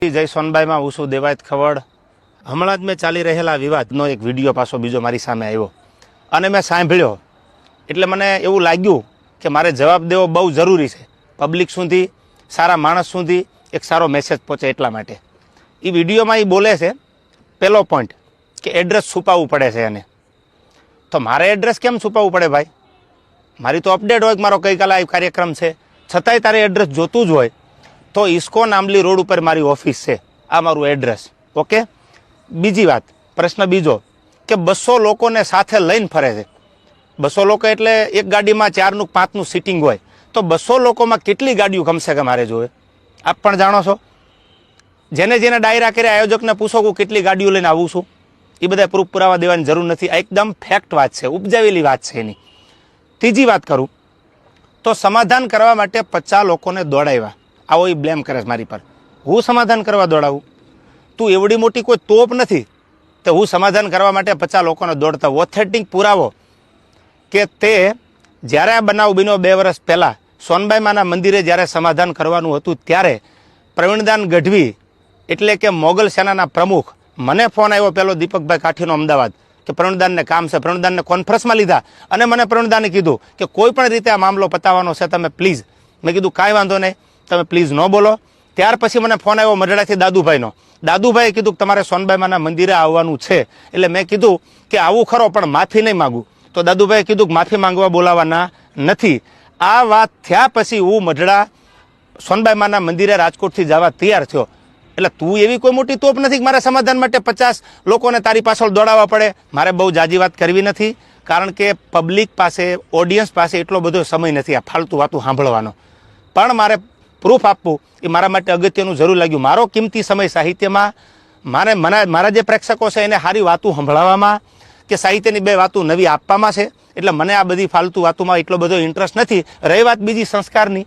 જય સોનબાઈમાં હું છું દેવાયત ખવડ। હમણાં જ મેં ચાલી રહેલા વિવાદનો એક વિડીયો પાછો બીજો મારી સામે આવ્યો અને મેં સાંભળ્યો એટલે મને એવું લાગ્યું કે મારે જવાબ દેવો બહુ જરૂરી છે। પબ્લિક સુધી, સારા માણસ સુધી એક સારો મેસેજ પહોંચે એટલા માટે। એ વિડીયોમાં એ બોલે છે પહેલો પોઈન્ટ કે એડ્રેસ છુપાવવું પડે છે એને। તો મારે એડ્રેસ કેમ છુપાવવું પડે ભાઈ? મારી તો અપડેટ હોય કે મારો ગઈકાલે આ કાર્યક્રમ છે, છતાંય તારે એડ્રેસ જોતું જ હોય તો ઇસ્કોન આંબલી રોડ ઉપર મારી ઓફિસ છે, આ મારું એડ્રેસ। ઓકે। બીજી વાત, પ્રશ્ન બીજો કે 200 લોકોને સાથે લઈને ફરે છે। 200 લોકો એટલે એક ગાડીમાં 4નું 5નું સીટિંગ હોય તો 200 લોકોમાં કેટલી ગાડીઓ કમસે કમ મારે જોવે? આપ પણ જાણો છો। જેને જેને ડાયરા કર્યા આયોજકને પૂછો કે કેટલી ગાડીઓ લઈને આવું છું, એ બધા પ્રૂફ પુરાવા દેવાની જરૂર નથી। આ એકદમ ફેક્ટ વાત છે, ઉપજાવેલી વાત છે એની। ત્રીજી વાત કરું તો સમાધાન કરવા માટે 50 લોકોને દોડાવ્યા। આવો એ બ્લેમ કરે છે મારી પર। હું સમાધાન કરવા દોડાવું? તું એવડી મોટી કોઈ તોપ નથી તો હું સમાધાન કરવા માટે 50 લોકોને દોડતા? ઓથેન્ટિક પુરાવો કે તે જ્યારે આ બનાવ બન્યો 2 વર્ષ પહેલાં સોનબાઈ માના મંદિરે જ્યારે સમાધાન કરવાનું હતું ત્યારે પ્રવીણદાન ગઢવી એટલે કે મોગલ સેનાના પ્રમુખ, મને ફોન આવ્યો પેલો દીપકભાઈ કાઠીનો અમદાવાદ કે પ્રવીણદાનને કામ છે। પ્રવીણદાનને કોન્ફરન્સમાં લીધા અને મને પ્રવીણદાને કીધું કે કોઈ પણ રીતે આ મામલો પતાવવાનો છે, તમે પ્લીઝ। મેં કીધું કાંઈ વાંધો નહીં, તમે પ્લીઝ ન બોલો। ત્યાર પછી મને ફોન આવ્યો મઢડાથી દાદુભાઈનો। દાદુભાઈએ કીધું કે તમારે સોનબાઈ માના મંદિરે આવવાનું છે। એટલે મેં કીધું કે આવું ખરો પણ માફી નહીં માગું। તો દાદુભાઈએ કીધું કે માફી માંગવા બોલાવવાના નથી। આ વાત થયા પછી હું મઢડા સોનબાઈ માના મંદિરે રાજકોટથી જવા તૈયાર થયો। એટલે તું એવી કોઈ મોટી તોપ નથી કે મારે સમાધાન માટે 50 લોકોને તારી પાછળ દોડાવવા પડે। મારે બહુ જાજી વાત કરવી નથી, કારણ કે પબ્લિક પાસે, ઓડિયન્સ પાસે એટલો બધો સમય નથી આ ફાલતુ વાતું સાંભળવાનો। પણ મારે પ્રૂફ આપવું એ મારા માટે અગત્યનું જરૂર લાગ્યું। મારો કિંમતી સમય સાહિત્યમાં મારા જે પ્રેક્ષકો છે એને સારી વાતું સંભળાવવામાં કે સાહિત્યની 2 વાતું નવી આપવામાં છે। એટલે મને આ બધી ફાલતુ વાતોમાં એટલો બધો ઇન્ટરેસ્ટ નથી। રહી વાત બીજી સંસ્કારની,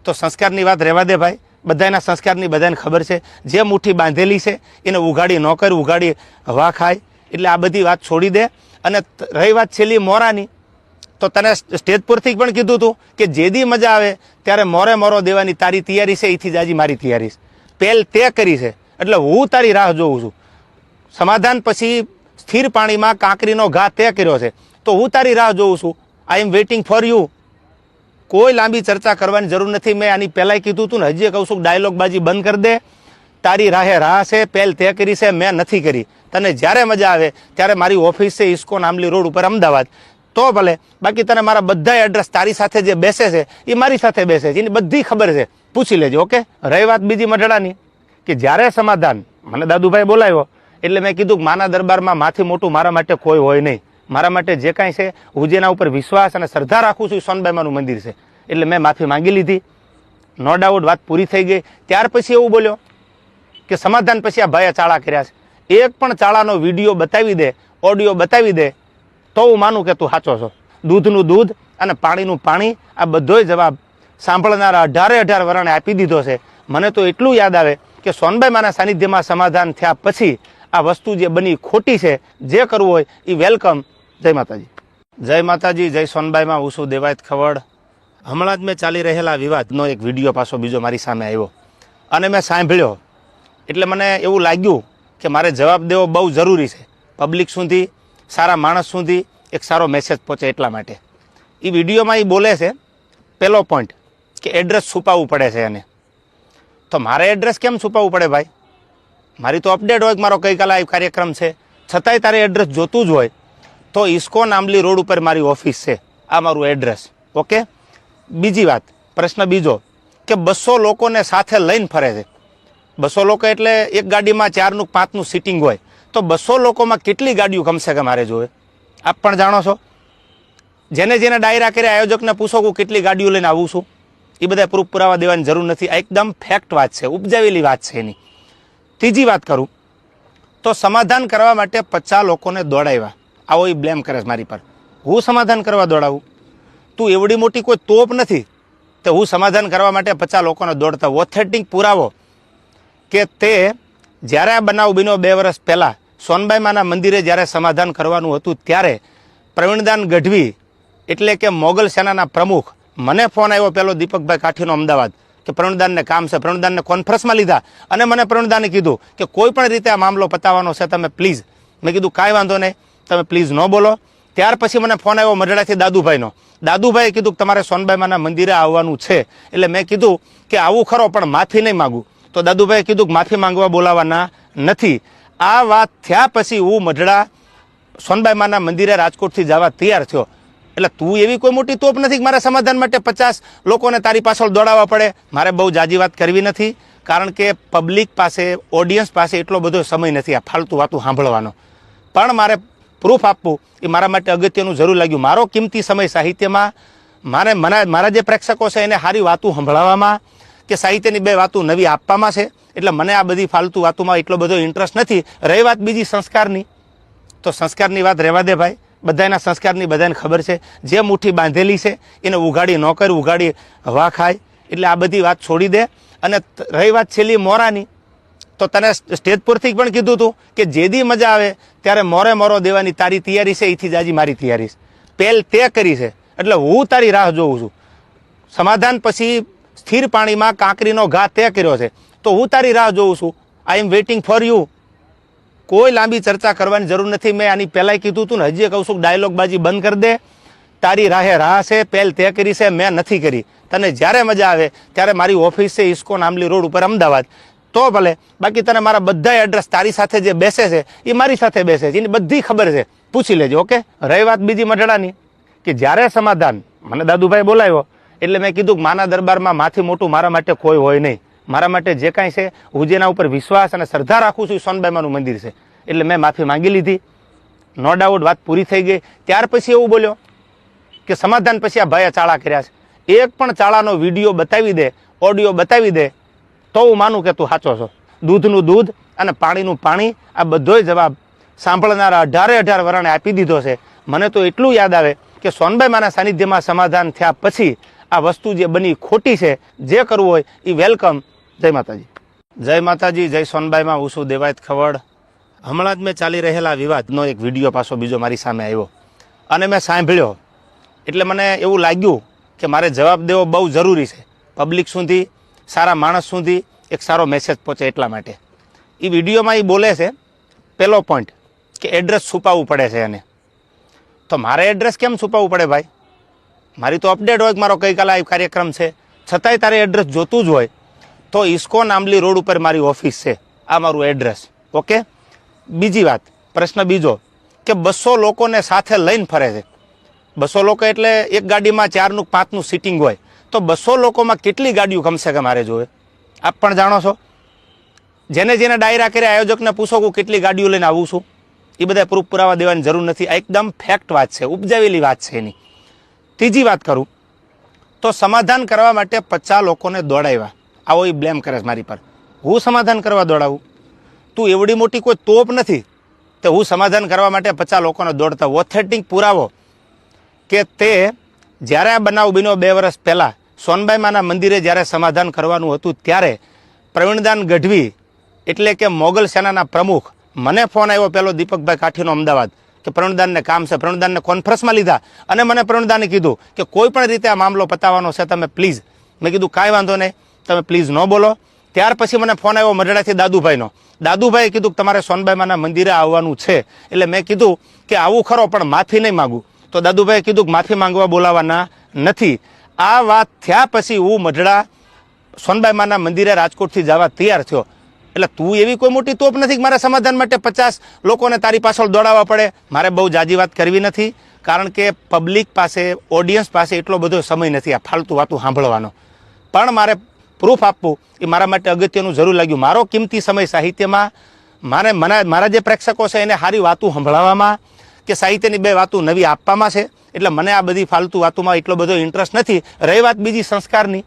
તો સંસ્કારની વાત રહેવા દે ભાઈ। બધાના સંસ્કારની બધાને ખબર છે। જે મુઠ્ઠી બાંધેલી છે એને ઉઘાડી ન કર, ઉઘાડી હવા ખાય। એટલે આ બધી વાત છોડી દે। અને રહી વાત છેલ્લી મોરાની, તો તને સ્ટેજ પરથી પણ કીધું હતું કે જેદી મજા આવે ત્યારે મોરે મોરો દેવાની તારી તૈયારી છે, એથી જ આજે મારી તૈયારી છે। પહેલ તે કરી છે એટલે હું તારી રાહ જોઉં છું। સમાધાન પછી સ્થિર પાણીમાં કાંકરીનો ઘા તે કર્યો છે તો હું તારી રાહ જોઉં છું। આઈ એમ વેઇટિંગ ફોર યુ। કોઈ લાંબી ચર્ચા કરવાની જરૂર નથી। મેં આની પહેલાંય કીધું હતું ને, હજી કહું છું, ડાયલોગબાજી બંધ કરી દે। તારી રાહે રાહ છે, પહેલ તે કરી છે, મેં નથી કરી। તને જ્યારે મજા આવે ત્યારે મારી ઓફિસ છે ઇસ્કોન આંબલી રોડ ઉપર અમદાવાદ, તો ભલે। બાકી તને મારા બધા એડ્રેસ તારી સાથે જે બેસે છે એ મારી સાથે બેસે છે, એની બધી ખબર છે, પૂછી લેજો। ઓકે। રહી વાત બીજી મઢડાની કે જ્યારે સમાધાન મને દાદુભાઈ બોલાવ્યો એટલે મેં કીધું કે માના દરબારમાં માથી મોટું મારા માટે કોઈ હોય નહીં। મારા માટે જે કાંઈ છે, હું જેના ઉપર વિશ્વાસ અને શ્રદ્ધા રાખું છું એ સોનબાઈ માનું મંદિર છે। એટલે મેં માફી માંગી લીધી, નો ડાઉટ, વાત પૂરી થઈ ગઈ। ત્યાર પછી એવું બોલ્યો કે સમાધાન પછી આ ભાઈએ ચાળા કર્યા છે। એક પણ ચાળાનો વિડીયો બતાવી દે, ઓડિયો બતાવી દે તો હું માનું કે તું સાચો છો। દૂધનું દૂધ અને પાણીનું પાણી, આ બધોય જવાબ સાંભળનારા 18 વરણે આપી દીધો છે। મને તો એટલું યાદ આવે કે સોનબાઈ માના સાનિધ્યમાં સમાધાન થયા પછી આ વસ્તુ જે બની ખોટી છે, જે કરવું હોય એ વેલકમ। જય માતાજી। જય માતાજી, જય સોનબાઈમાં હું છું દેવાયત ખવડ। હમણાં જ મેં ચાલી રહેલા વિવાદનો એક વિડીયો પાછો બીજો મારી સામે આવ્યો અને મેં સાંભળ્યો એટલે મને એવું લાગ્યું કે મારે જવાબ દેવો બહુ જરૂરી છે। પબ્લિક સુધી, સારા માણસ સુધી એક સારો મેસેજ પહોંચે એટલા માટે। એ વિડીયોમાં એ બોલે છે પહેલો પોઈન્ટ કે એડ્રેસ છુપાવવું પડે છે એને। તો મારે એડ્રેસ કેમ છુપાવવું પડે ભાઈ? મારી તો અપડેટ હોય કે મારો ગઈકાલે આ કાર્યક્રમ છે, છતાંય તારે એડ્રેસ જોતું જ હોય તો ઇસ્કોન આંબલી રોડ ઉપર મારી ઓફિસ છે, આ મારું એડ્રેસ। ઓકે। બીજી વાત, પ્રશ્ન બીજો કે 200 લોકોને સાથે લઈને ફરે છે। 200 લોકો એટલે એક ગાડીમાં 4નું 5નું સીટિંગ હોય તો 200 લોકોમાં કેટલી ગાડીઓ કમસે કમ મારે જોવે? આપ પણ જાણો છો। જેને જેને ડાયરા કર્યા આયોજકને પૂછો કે કેટલી ગાડીઓ લઈને આવું છું, એ બધા પ્રૂફ પુરાવા દેવાની જરૂર નથી। આ એકદમ ફેક્ટ વાત છે, ઉપજાવેલી વાત છે એની। ત્રીજી વાત કરું તો સમાધાન કરવા માટે 50 લોકોને દોડાવ્યા। આવો એ બ્લેમ કરે છે મારી પર। હું સમાધાન કરવા દોડાવું? તું એવડી મોટી કોઈ તોપ નથી તો હું સમાધાન કરવા માટે 50 લોકોને દોડતા? ઓથેન્ટિક પુરાવો કે તે જ્યારે આ બનાવ બન્યો 2 વર્ષ પહેલાં સોનબાઈ માના મંદિરે જ્યારે સમાધાન કરવાનું હતું ત્યારે પ્રવીણદાન ગઢવી એટલે કે મોગલ સેનાના પ્રમુખ, મને ફોન આવ્યો પેલો દીપકભાઈ કાઠીનો અમદાવાદ કે પ્રણદાનને કામ છે, પ્રણદાનને કોન્ફરન્સમાં લીધા અને મને પ્રણદાને કીધું કે કોઈ પણ રીતે આ મામલો પતાવવાનો છે, તમે પ્લીઝ. મેં કીધું કાંઈ વાંધો નહીં, તમે પ્લીઝ ન બોલો. ત્યાર પછી મને ફોન આવ્યો મઢડાથી દાદુભાઈનો. દાદુભાઈએ કીધું કે તમારે સોનબાઈમાના મંદિરે આવવાનું છે. એટલે મેં કીધું કે આવું ખરો, પણ માફી નહીં માગું. તો દાદુભાઈએ કીધું કે માફી માંગવા બોલાવવાના નથી. આ વાત થયા પછી હું મઢડા સોનબાઈમાના મંદિરે રાજકોટથી જવા તૈયાર થયો. એટલે તું એવી કોઈ મોટી તોપ નથી કે મારા સમાધાન માટે 50 લોકોને તારી પાછળ દોડાવવા પડે. મારે બહુ જાજી વાત કરવી નથી, કારણ કે પબ્લિક પાસે, ઓડિયન્સ પાસે એટલો બધો સમય નથી આ ફાલતુ વાતું સાંભળવાનો. પણ મારે પ્રૂફ આપવું એ મારા માટે અગત્યનું જરૂર લાગ્યું. મારો કિંમતી સમય સાહિત્યમાં, મારા જે પ્રેક્ષકો છે એને સારી વાતું સંભળાવવામાં કે સાહિત્યની 2 વાતું નવી આપવામાં છે. એટલે મને આ બધી ફાલતુ વાતોમાં એટલો બધો ઇન્ટરેસ્ટ નથી. રહી વાત બીજી સંસ્કારની, તો સંસ્કારની વાત રહેવા દે ભાઈ. બધાના સંસ્કારની બધાને ખબર છે. જે મુઠ્ઠી બાંધેલી છે એને ઉઘાડી ન કર, ઉઘાડી હવા ખાય. એટલે આ બધી વાત છોડી દે. અને રહી વાત છેલ્લી મોરાની, તો તને સ્ટેજ પરથી પણ કીધું હતું કે જેદી મજા આવે ત્યારે મોરો દેવાની તારી તૈયારી છે, એથી જાજી મારી તૈયારી છે. પહેલ તે કરી છે, એટલે હું તારી રાહ જોઉં છું. સમાધાન પછી સ્થિર પાણીમાં કાંકરીનો ઘા તે કર્યો છે, તો હું તારી રાહ જોઉં છું. આઈ એમ વેઇટિંગ ફોર યુ. કોઈ લાંબી ચર્ચા કરવાની જરૂર નથી. મેં આની પહેલાંય કીધું હતું ને, હજી કહું છું, ડાયલોગબાજી બંધ કરી દે. તારી રાહે રાહ છે, પહેલ તે કરી છે, મેં નથી કરી. તને જ્યારે મજા આવે ત્યારે મારી ઓફિસ છે ઇસ્કોન આંબલી રોડ ઉપર અમદાવાદ, તો ભલે. બાકી તને મારા બધા એડ્રેસ, તારી સાથે જે બેસે છે એ મારી સાથે બેસે છે, એની બધી ખબર છે, પૂછી લેજો. ઓકે. રહી વાત બીજી મઢડાની, કે જ્યારે સમાધાન મને દાદુભાઈ બોલાવ્યો એટલે મેં કીધું કે માના દરબારમાં માથી મોટું મારા માટે કોઈ હોય નહીં. મારા માટે જે કાંઈ છે, હું જેના ઉપર વિશ્વાસ અને શ્રદ્ધા રાખું છું એ સોનબાઈમાનું મંદિર છે. એટલે મેં માફી માંગી લીધી. નો ડાઉટ વાત પૂરી થઈ ગઈ. ત્યાર પછી એવું બોલ્યો કે સમાધાન પછી આ ભાઈએ ચાળા કર્યા છે. એક પણ ચાળાનો વિડીયો બતાવી દે, ઓડિયો બતાવી દે, તો હું માનું કે તું સાચો છો. દૂધનું દૂધ અને પાણીનું પાણી, આ બધોય જવાબ સાંભળનારા 18 વરણે આપી દીધો છે. મને તો એટલું યાદ આવે કે સોનબાઈમાના સાનિધ્યમાં સમાધાન થયા પછી આ વસ્તુ જે બની ખોટી છે, જે કરવું હોય એ વેલકમ. જય માતાજી. જય માતાજી, જય સોનબાઈમાં. હું છું દેવાયત ખવડ. હમણાં જ મેં ચાલી રહેલા વિવાદનો એક વિડીયો પાછો બીજો મારી સામે આવ્યો અને મેં સાંભળ્યો. એટલે મને એવું લાગ્યું કે મારે જવાબ દેવો બહુ જરૂરી છે. પબ્લિક સુધી, સારા માણસ સુધી એક સારો મેસેજ પહોંચે એટલા માટે. એ વિડીયોમાં એ બોલે છે, પહેલો પોઈન્ટ, કે એડ્રેસ છુપાવવું પડે છે એને. તો મારે એડ્રેસ કેમ છુપાવવું પડે ભાઈ? મારી તો અપડેટ હોય કે મારો ગઈકાલે આ કાર્યક્રમ છે, છતાંય તારે એડ્રેસ જોતું જ હોય તો ઇસ્કોન આંબલી રોડ ઉપર મારી ઓફિસ છે, આ મારું એડ્રેસ. ઓકે. બીજી વાત, પ્રશ્ન બીજો, કે 200 લોકોને સાથે લઈને ફરે છે. 200 લોકો એટલે એક ગાડીમાં 4નું 5નું સીટિંગ હોય, તો 200 લોકોમાં કેટલી ગાડીઓ કમસે કમ મારે જોવે? આપ પણ જાણો છો. જેને ડાયરા કરે આયોજકને પૂછો કે કેટલી ગાડીઓ લઈને આવું છું, એ બધા પ્રૂફ પુરાવા દેવાની જરૂર નથી. આ એકદમ ફેક્ટ વાત છે, ઉપજાવેલી વાત છે એની. ત્રીજી વાત કરું તો સમાધાન કરવા માટે 50 લોકોને દોડાવ્યા. આવો એ બ્લેમ કરે છે મારી પર. હું સમાધાન કરવા દોડાવું? તું એવડી મોટી કોઈ તોપ નથી તો હું સમાધાન કરવા માટે 50 લોકોને દોડતા. ઓથેન્ટિક પુરાવો કે તે જ્યારે આ બનાવ બન્યો 2 વર્ષ પહેલાં સોનબાઈમાના મંદિરે જ્યારે સમાધાન કરવાનું હતું, ત્યારે પ્રવીણદાન ગઢવી એટલે કે મોગલ સેનાના પ્રમુખ, મને ફોન આવ્યો પેલો દીપકભાઈ કાઠીનો અમદાવાદ, કે પ્રણદાનને કામ છે, પ્રણદાનને કોન્ફરન્સમાં લીધા અને મને પ્રણદાને કીધું કે કોઈ પણ રીતે આ મામલો પતાવવાનો છે, તમે પ્લીઝ. મેં કીધું કાંઈ વાંધો નહીં, તમે પ્લીઝ ન બોલો. ત્યાર પછી મને ફોન આવ્યો મઢડાથી દાદુભાઈનો. દાદુભાઈએ કીધું કે તમારે સોનબાઈમાના મંદિરે આવવાનું છે. એટલે મેં કીધું કે આવું ખરો, પણ માફી નહીં માગું. તો દાદુભાઈએ કીધું કે માફી માંગવા બોલાવવાના નથી. આ વાત થયા પછી હું મઢડા સોનબાઈમાના મંદિરે રાજકોટથી જવા તૈયાર થયો. એટલે તું એવી કોઈ મોટી તોપ નથી કે મારા સમાધાન માટે 50 લોકોને તારી પાછળ દોડાવવા પડે. મારે બહુ જાજી વાત કરવી નથી, કારણ કે પબ્લિક પાસે, ઓડિયન્સ પાસે એટલો બધો સમય નથી આ ફાલતુ વાતું સાંભળવાનો. પણ મારે પ્રૂફ આપવું એ મારા માટે અગત્યનું જરૂર લાગ્યું. મારો કિંમતી સમય સાહિત્યમાં, મારા જે પ્રેક્ષકો છે એને સારી વાતું સંભળાવવામાં કે સાહિત્યની 2 વાતું નવી આપવામાં છે. એટલે મને આ બધી ફાલતુ વાતોમાં એટલો બધો ઇન્ટરેસ્ટ નથી. રહી વાત બીજી સંસ્કારની,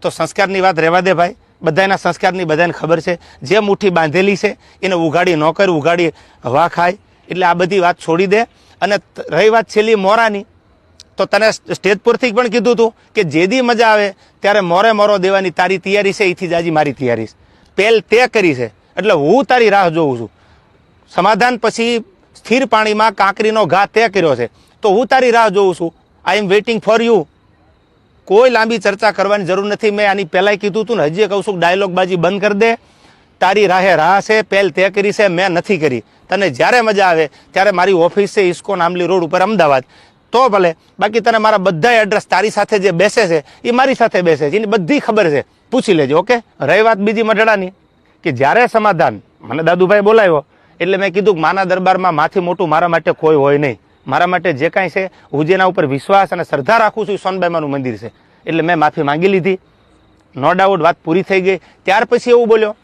તો સંસ્કારની વાત રહેવા દે ભાઈ. બધાના સંસ્કારની બધાને ખબર છે. જે મુઠ્ઠી બાંધેલી છે એને ઉઘાડી ન કર, ઉઘાડી હવા ખાય. એટલે આ બધી વાત છોડી દે. અને રહી વાત છેલ્લી મોરાની, તો તને સ્ટેજ પરથી પણ કીધું હતું કે જેદી મજા આવે ત્યારે મોરો દેવાની તારી તૈયારી છે, એથી જાજી મારી તૈયારી છે. પહેલ તે કરી છે, એટલે હું તારી રાહ જોઉં છું. સમાધાન પછી સ્થિર પાણીમાં કાંકરીનો ઘા તે કર્યો છે, તો હું તારી રાહ જોઉં છું. આઈ એમ વેઇટિંગ ફોર યુ. કોઈ લાંબી ચર્ચા કરવાની જરૂર નથી. મેં આની પહેલાંય કીધું હતું ને, હજી કહું છું, ડાયલોગબાજી બંધ કરી દે. તારી રાહે રાહ છે, પહેલ તે કરી છે, મેં નથી કરી. તને જ્યારે મજા આવે ત્યારે મારી ઓફિસ છે ઇસ્કોન આંબલી રોડ ઉપર અમદાવાદ, તો ભલે. બાકી તને મારા બધા એડ્રેસ તારી સાથે જે બેસે છે એ મારી સાથે બેસે છે, એની બધી ખબર છે, પૂછી લેજો. ઓકે. રહી વાત બીજી મઢડાની, કે જ્યારે સમાધાન મને દાદુભાઈ બોલાવ્યો એટલે મેં કીધું કે માના દરબારમાં માથી મોટું મારા માટે કોઈ હોય નહીં. મારા માટે જે કાંઈ છે, હું જેના ઉપર વિશ્વાસ અને શ્રદ્ધા રાખું છું એ સોનબાઈમાનું મંદિર છે. એટલે મેં માફી માંગી લીધી. નો ડાઉટ વાત પૂરી થઈ ગઈ. ત્યાર પછી એવું બોલ્યો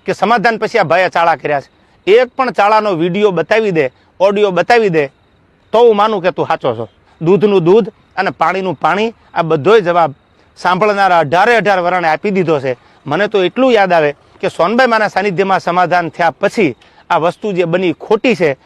કે સમાધાન પછી આ ભાઈએ ચાળા કર્યા છે. એક પણ ચાળાનો વિડીયો બતાવી દે, ઓડિયો બતાવી દે, તો હું માનું કે તું સાચો છો. દૂધનું દૂધ અને પાણીનું પાણી, આ બધોય જવાબ સાંભળનારા 18 વરાણે આપી દીધો છે. મને તો એટલું યાદ આવે કે સોનબાઈ માના સાનિધ્યમાં સમાધાન થયા પછી આ વસ્તુ જે બની ખોટી છે,